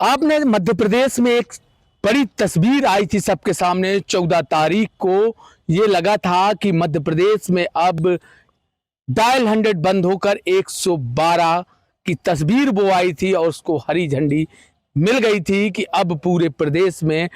आपने मध्य प्रदेश में एक बड़ी तस्वीर आई थी सबके सामने 14 तारीख को। ये लगा था कि मध्य प्रदेश में अब डायल 100 बंद होकर 112 की तस्वीर वो आई थी और उसको हरी झंडी मिल गई थी कि अब पूरे प्रदेश में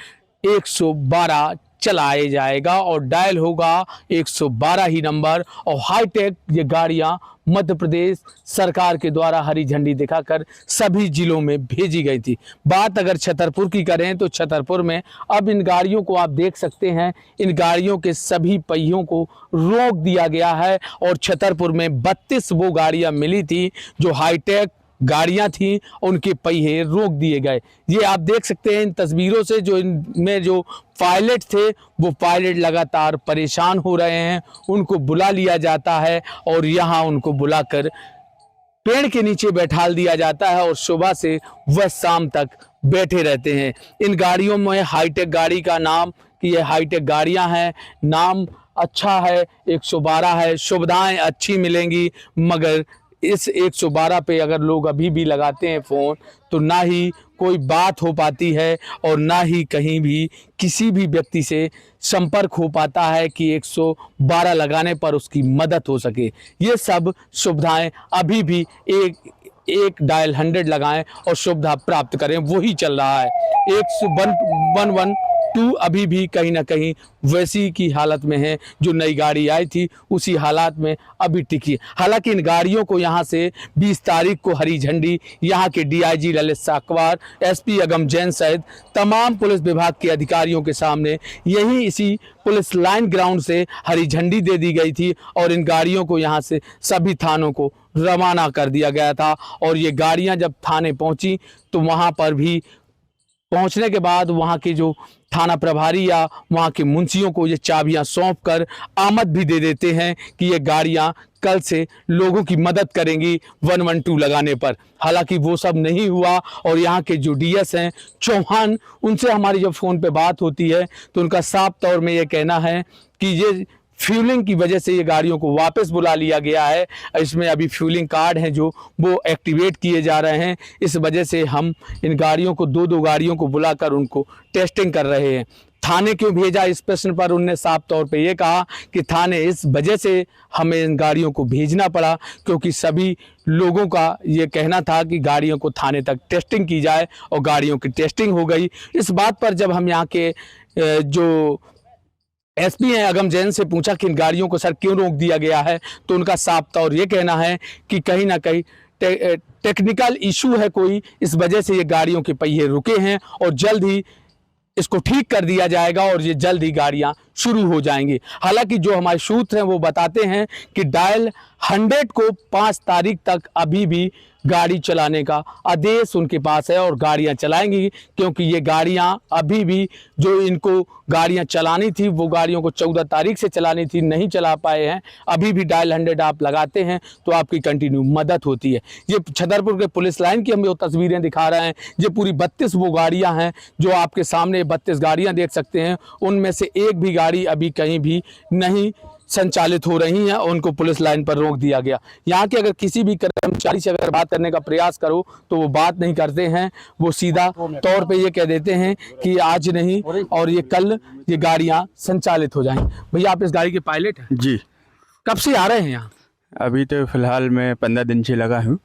112 चलाया जाएगा और डायल होगा 112 ही नंबर। और हाईटेक ये गाड़ियां मध्य प्रदेश सरकार के द्वारा हरी झंडी दिखाकर सभी जिलों में भेजी गई थी। बात अगर छतरपुर की करें तो छतरपुर में अब इन गाड़ियों को आप देख सकते हैं, इन गाड़ियों के सभी पहियों को रोक दिया गया है और छतरपुर में 32 वो गाड़ियां मिली थी जो हाईटेक गाड़ियां थी, उनके पहिए रोक दिए गए। ये आप देख सकते हैं इन तस्वीरों से, जो इनमें जो पायलट थे वो पायलट लगातार परेशान हो रहे हैं। उनको बुला लिया जाता है और यहाँ उनको बुलाकर पेड़ के नीचे बैठाल दिया जाता है और सुबह से वह शाम तक बैठे रहते हैं। इन गाड़ियों में हाईटेक गाड़ी का नाम कि ये हाईटेक गाड़ियां हैं, नाम अच्छा है, 112 है, सुविधाएं अच्छी मिलेंगी। मगर इस 112 पे अगर लोग अभी भी लगाते हैं फ़ोन तो ना ही कोई बात हो पाती है और ना ही कहीं भी किसी भी व्यक्ति से संपर्क हो पाता है कि 112 लगाने पर उसकी मदद हो सके। ये सब सुविधाएं अभी भी एक डायल 100 लगाएं और सुविधा प्राप्त करें, वही चल रहा है। 112 अभी भी कहीं ना कहीं वैसी की हालत में है जो नई गाड़ी आई थी, उसी हालात में अभी टिकी। हालांकि इन गाड़ियों को यहां से 20 तारीख को हरी झंडी यहां के डीआईजी ललित साकवार, एसपी अगम जैन सहित तमाम पुलिस विभाग के अधिकारियों के सामने यही इसी पुलिस लाइन ग्राउंड से हरी झंडी दे दी गई थी और इन गाड़ियों को यहां से सभी थानों को रवाना कर दिया गया था। और ये गाड़ियां जब थाने पहुंची तो वहां पर भी पहुंचने के बाद वहां के जो थाना प्रभारी या वहां के मुंशियों को ये चाबियां सौंप कर आमद भी दे देते हैं कि ये गाड़ियां कल से लोगों की मदद करेंगी 112 लगाने पर। हालांकि वो सब नहीं हुआ और यहाँ के जो डीएस हैं चौहान, उनसे हमारी जब फ़ोन पे बात होती है तो उनका साफ तौर में ये कहना है कि ये फ्यूलिंग की वजह से ये गाड़ियों को वापस बुला लिया गया है। इसमें अभी फ्यूलिंग कार्ड हैं जो वो एक्टिवेट किए जा रहे हैं, इस वजह से हम इन गाड़ियों को दो गाड़ियों को बुलाकर उनको टेस्टिंग कर रहे हैं। थाने क्यों भेजा, इस प्रश्न पर उनने साफ तौर पे ये कहा कि थाने इस वजह से हमें इन गाड़ियों को भेजना पड़ा क्योंकि सभी लोगों का ये कहना था कि गाड़ियों को थाने तक टेस्टिंग की जाए और गाड़ियों की टेस्टिंग हो गई। इस बात पर जब हम यहाँ के जो एसपी हैं अगम जैन से पूछा कि इन गाड़ियों को सर क्यों रोक दिया गया है तो उनका साफ तौर ये कहना है कि कहीं ना कहीं टेक्निकल इशू है कोई, इस वजह से ये गाड़ियों के पहिए रुके हैं और जल्द ही इसको ठीक कर दिया जाएगा और ये जल्द ही गाड़ियां शुरू हो जाएंगी। हालांकि जो हमारे सूत्र हैं वो बताते हैं कि डायल 100 को 5 तारीख तक अभी भी गाड़ी चलाने का आदेश उनके पास है और गाड़ियां चलाएंगी क्योंकि ये गाड़ियां अभी भी जो इनको गाड़ियां चलानी थी वो गाड़ियों को 14 तारीख से चलानी थी, नहीं चला पाए हैं। अभी भी डायल 100 आप लगाते हैं तो आपकी कंटिन्यू मदद होती है। ये छतरपुर के पुलिस लाइन की हम वो तस्वीरें दिखा रहे हैं। ये पूरी 32 वो गाड़ियां हैं जो आपके सामने 32 गाड़ियां देख सकते हैं, उनमें से एक भी गाड़ी अभी कहीं भी नहीं संचालित हो रही हैं और उनको पुलिस लाइन पर रोक दिया गया। यहाँ के अगर किसी भी कर्मचारी से अगर बात करने का प्रयास करो तो वो बात नहीं करते हैं, वो सीधा तौर पे ये कह देते हैं कि आज नहीं और ये कल ये गाड़ियाँ संचालित हो जाएंगी। भैया आप इस गाड़ी के पायलट हैं? जी। कब से आ रहे हैं यहाँ? अभी तो फ़िलहाल मैं 15 दिन से लगा हूँ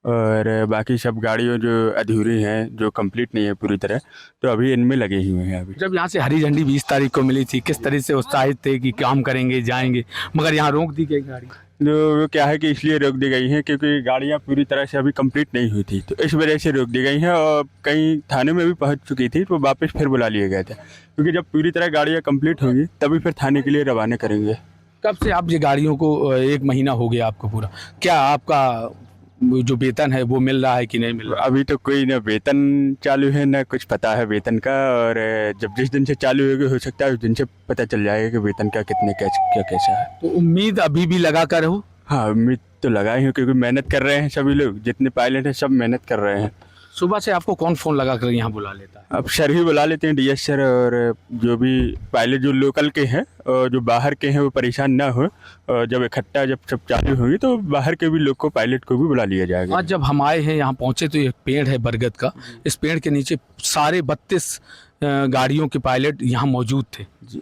और बाकी सब गाड़ियों जो अधूरी हैं, जो कंप्लीट नहीं है पूरी तरह, तो अभी इनमें लगे हुए हैं। अभी जब यहाँ से हरी झंडी 20 तारीख को मिली थी, किस तरह से उत्साहित थे कि काम करेंगे जाएंगे, मगर यहाँ रोक दी गई गाड़ी? तो क्या है कि इसलिए रोक दी गई हैं क्योंकि गाड़ियाँ पूरी तरह से अभी कंप्लीट नहीं हुई थी, तो इस वजह से रोक दी गई हैं। और कहीं थाने में भी पहुँच चुकी थी तो वापस फिर बुला लिए गए थे क्योंकि जब पूरी तरह गाड़ियाँ कंप्लीट होंगी तभी फिर थाने के लिए रवाना करेंगे। कब से आप ये गाड़ियों को, 1 महीना हो गया आपको पूरा, क्या आपका जो वेतन है वो मिल रहा है कि नहीं मिल रहा? अभी तो कोई ना वेतन चालू है ना कुछ पता है वेतन का, और जब जिस दिन से चालू होगी हो सकता है उस दिन से पता चल जाएगा कि वेतन का कितने क्या कैसा है। तो उम्मीद अभी भी लगा कर हो? हाँ, उम्मीद तो लगाए हैं क्योंकि मेहनत कर रहे हैं सभी लोग, जितने पायलट हैं सब मेहनत कर रहे हैं। सुबह से आपको कौन फ़ोन लगा कर यहाँ बुला लेता है? अब सर ही बुला लेते हैं, डीएस सर, और जो भी पायलट जो लोकल के हैं और जो बाहर के हैं वो परेशान ना हो, और जब इकट्ठा जब सब चालू होगी तो बाहर के भी लोग को, पायलट को भी बुला लिया जाएगा। आज जब हम आए हैं यहाँ पहुँचे तो एक पेड़ है बरगद का, इस पेड़ के नीचे सारे 32 गाड़ियों के पायलट यहाँ मौजूद थे। जी,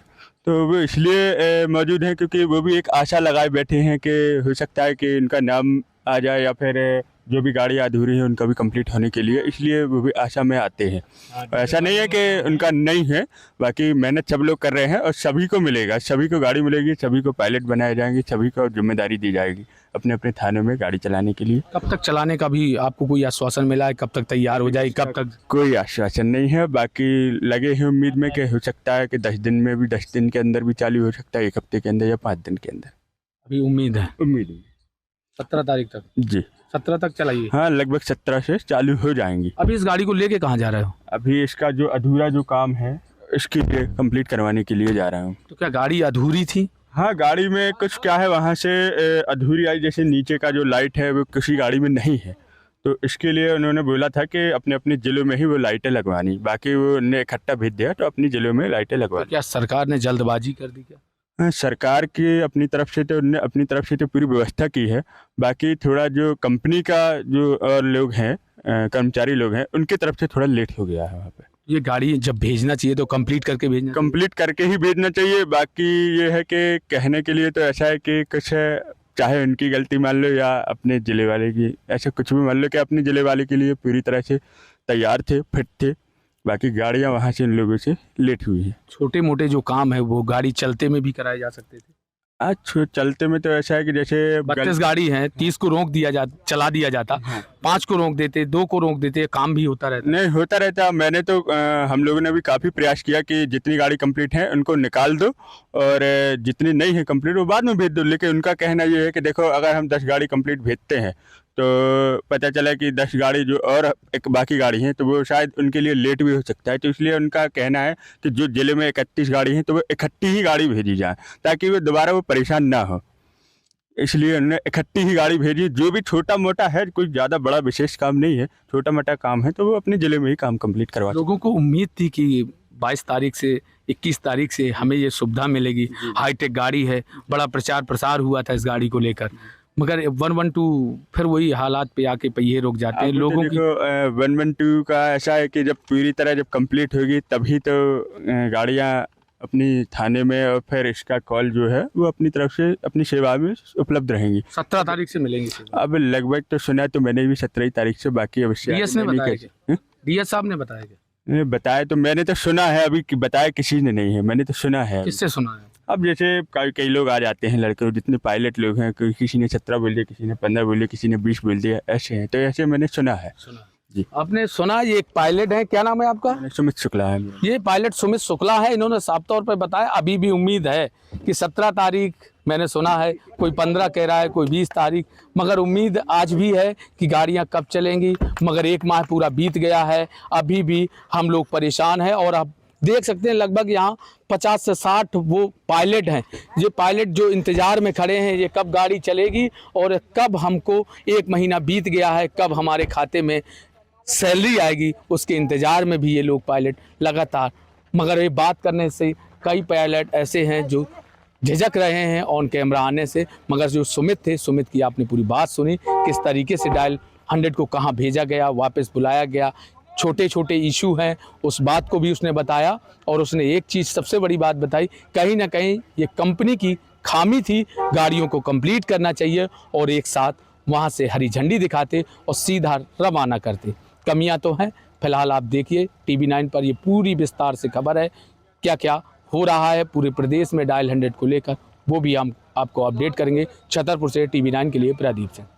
तो वो इसलिए मौजूद हैं क्योंकि वो भी एक आशा लगाए बैठे हैं कि हो सकता है कि इनका नाम आ जाए, या फिर जो भी गाड़ियाँ अधूरी हैं उनका भी कंप्लीट होने के लिए, इसलिए वो भी आशा में आते हैं। ऐसा नहीं है कि उनका नहीं है, बाकी मेहनत सब लोग कर रहे हैं और सभी को मिलेगा, सभी को गाड़ी मिलेगी, सभी को पायलट बनाए जाएंगे, सभी को जिम्मेदारी दी जाएगी अपने अपने थानों में गाड़ी चलाने के लिए। कब तक चलाने का भी आपको कोई आश्वासन मिला है? कब तक तैयार हो जाएगी? कब तक? कोई आश्वासन नहीं है, बाकी लगे हैं उम्मीद में कि हो सकता है कि 10 दिन में भी, 10 दिन के अंदर भी चालू हो सकता है, 1 हफ्ते के अंदर या 5 दिन के अंदर। अभी उम्मीद है उम्मीद है 17 तारीख तक? जी 17 तक चलाइए। हाँ, लगभग 17 से चालू हो जाएंगी। अभी इस गाड़ी को लेके कहाँ जा रहे हो? अभी इसका जो अधूरा जो काम है इसके लिए कंप्लीट करवाने के लिए जा रहा हूँ। तो क्या गाड़ी अधूरी थी? हाँ, गाड़ी में कुछ क्या है वहाँ से अधूरी आई, जैसे नीचे का जो लाइट है वो किसी गाड़ी में नहीं है, तो इसके लिए उन्होंने बोला था कि अपने अपने ज़िलों में ही वो लाइटें लगवानी, बाकी वो उन्हें इकट्ठा भेज दिया तो अपनी ज़िलों में लाइटें लगवा तो क्या सरकार ने जल्दबाजी कर दी क्या? हाँ, सरकार की अपनी तरफ से तो उन्होंने अपनी तरफ से तो पूरी व्यवस्था की है, बाकी थोड़ा जो कंपनी का जो और लोग हैं, कर्मचारी लोग हैं, उनकी तरफ से थोड़ा लेट हो गया है वहाँ पे। ये गाड़ी जब भेजना चाहिए तो कंप्लीट करके भेजना चाहिए। कंप्लीट करके ही भेजना चाहिए। बाकी ये है कि कहने के लिए तो ऐसा है कि कुछ है, चाहे उनकी गलती मान लो या अपने ज़िले वाले की, ऐसे कुछ भी मान लो कि अपने ज़िले वाले के लिए पूरी तरह से तैयार थे, फिट थे, बाकी गाड़ियाँ वहाँ से इन लोगों से लेट हुई हैं। छोटे मोटे जो काम है वो गाड़ी चलते में भी कराए जा सकते थे। आज चलते में तो ऐसा है कि जैसे 32 गाड़ी है, 30 को रोक दिया जा, चला दिया जाता, 5 को रोक देते, 2 को रोक देते, काम भी होता रहता। नहीं होता रहता। मैंने तो हम लोगों ने भी काफ़ी प्रयास किया कि जितनी गाड़ी कंप्लीट है उनको निकाल दो और जितनी नहीं है कंप्लीट वो बाद में भेज दो, लेकिन उनका कहना ये है कि देखो अगर हम 10 गाड़ी कंप्लीट भेजते हैं तो पता चला कि 10 गाड़ी जो और एक बाकी गाड़ी हैं तो वो शायद उनके लिए लेट भी हो सकता है, तो इसलिए उनका कहना है कि जो ज़िले में 31 गाड़ी हैं तो वो इकट्ठी ही गाड़ी भेजी जाए ताकि वो दोबारा वो परेशान ना हो, इसलिए उन्होंने इकट्ठी ही गाड़ी भेजी। जो भी छोटा मोटा है, कोई ज़्यादा बड़ा विशेष काम नहीं है, छोटा मोटा काम है तो वो अपने ज़िले में ही काम कंप्लीट करवा। लोगों को उम्मीद थी कि 22 तारीख से 21 तारीख से हमें ये सुविधा मिलेगी, हाईटेक गाड़ी है, बड़ा प्रचार प्रसार हुआ था इस गाड़ी को लेकर, मगर 112 फिर वही हालात पे आके पहिए रुक जाते हैं लोगों की। 112 का ऐसा है कि जब पूरी तरह जब कंप्लीट होगी तभी तो गाड़ियाँ अपनी थाने में और फिर इसका कॉल जो है वो अपनी तरफ से अपनी सेवा में उपलब्ध रहेंगी। 17 तारीख से मिलेंगी सेवा। अब लगभग तो सुना तो मैंने भी 17 तारीख से, बाकी अवश्य डीएस ने बताया क्या? डीएस साहब ने बताया क्या? बताया तो मैंने तो सुना है, अभी बताया किसी ने नहीं है, मैंने तो सुना है। किससे सुना है? अब जैसे कई लोग आ जाते हैं लड़के, जितने पायलट लोग हैं, किसी ने 17 बोल दिया, किसी ने 15 बोल दिया, किसी ने 20 बोल दिया, ऐसे हैं, तो ऐसे मैंने सुना है। जी, आपने सुना? ये एक पायलट है, क्या नाम है आपका? सुमित शुक्ला है। ये पायलट सुमित शुक्ला है, इन्होंने साफ तौर पर बताया अभी भी उम्मीद है कि 17 तारीख मैंने सुना है, कोई 15 कह रहा है, कोई 20 तारीख, मगर उम्मीद आज भी है कि गाड़ियां कब चलेंगी। मगर 1 माह पूरा बीत गया है, अभी भी हम लोग परेशान हैं और अब देख सकते हैं लगभग यहाँ 50 से 60 वो पायलट हैं। ये पायलट जो इंतज़ार में खड़े हैं, ये कब गाड़ी चलेगी और कब हमको 1 महीना बीत गया है, कब हमारे खाते में सैलरी आएगी, उसके इंतज़ार में भी ये लोग पायलट लगातार। मगर ये बात करने से कई पायलट ऐसे हैं जो झिझक रहे हैं ऑन कैमरा आने से, मगर जो सुमित थे, सुमित की आपने पूरी बात सुनी, किस तरीके से डायल 100 को कहाँ भेजा गया, वापस बुलाया गया, छोटे छोटे इशू हैं उस बात को भी उसने बताया। और उसने एक चीज़ सबसे बड़ी बात बताई, कहीं ना कहीं ये कंपनी की खामी थी, गाड़ियों को कंप्लीट करना चाहिए और एक साथ वहाँ से हरी झंडी दिखाते और सीधा रवाना करते। कमियां तो हैं, फिलहाल आप देखिए TV9 पर ये पूरी विस्तार से खबर है, क्या क्या हो रहा है पूरे प्रदेश में डायल 100 को लेकर, वो भी हम आपको अपडेट करेंगे। छतरपुर से TV9 के लिए प्रदीप सिंह।